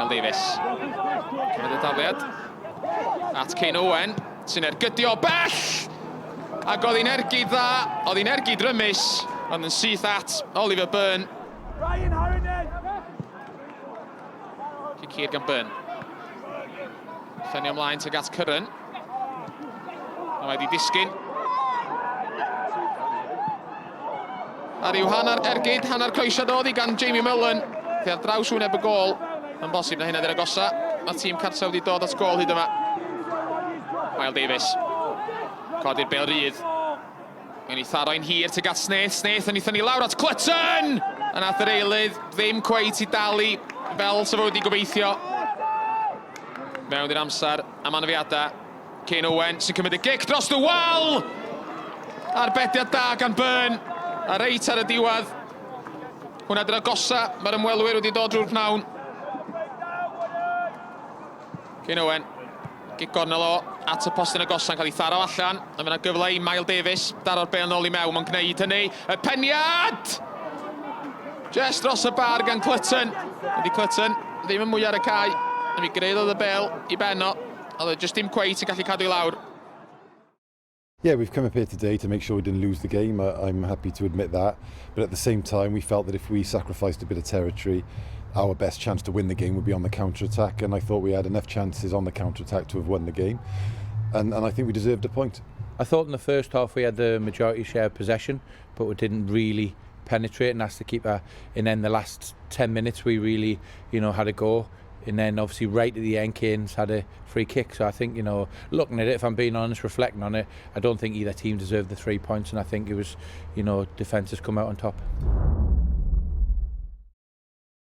Miles Davies. Cymryd y daliad. At Cei Connah, sy'n ergydio bell! Ac oedd hi'n ergyd dda, oedd hi'n ergyd rymus, ond yn syth at Oliver Byrne. Kick hir gan Byrne. Llenio ymlaen tuag at Curran. A wedi disgyn. Ar yw hanner ergyd, hanner coesad oedd hi gan Jamie Mullen. Lle ar draws wyneb y gol. Yn bosib na hynna dy'r agosa. Mae'r tîm cartref wedi dod at gol hyd yma. Miles Davies. Codi'r bêl rydd. Yn ei tharo'n hir tuag at Snaith. Snaith yn eithon ni lawr at Clutton! A nath yr eilydd ddim cweit i dalu fel sa fod i gobeithio. Mewn i'r amser am anafiadau. Cei Connah sy'n cymryd y gic dros y wal! Arbediad da gan Byrne. A reit ar y diwedd. Hwna dy'r agosa, mae'r ymwelwyr wedi dod drwy'r pnawn. Cei Connah, gic gornel o at y post yn agosa'n cael ei tharo allan. A mae yna gyfle i Miles Davies, daro'r bêl nôl i mewn, mae'n gwneud hynny. Y peniad! Just dros y bar gan Clutton. Ydy Clutton ddim yn mwy ar y cae. A mi greidodd y bêl i benno. Oedd e just dim cweit yn gallu cadw i lawr. Yeah, we've come up here today to make sure we didn't lose the game. I'm happy to admit that. But at the same time, we felt that if we sacrificed a bit of territory, our best chance to win the game would be on the counter-attack. And I thought we had enough chances on the counter-attack to have won the game. And I think we deserved a point. I thought in the first half we had the majority share of possession, but we didn't really penetrate, and that's the keeper. And then the last 10 minutes we really, had a go. And then obviously right at the end, Kane's had a free kick. So I think, looking at it, if I'm being honest, reflecting on it, I don't think either team deserved the 3 points. And I think it was, defence has come out on top.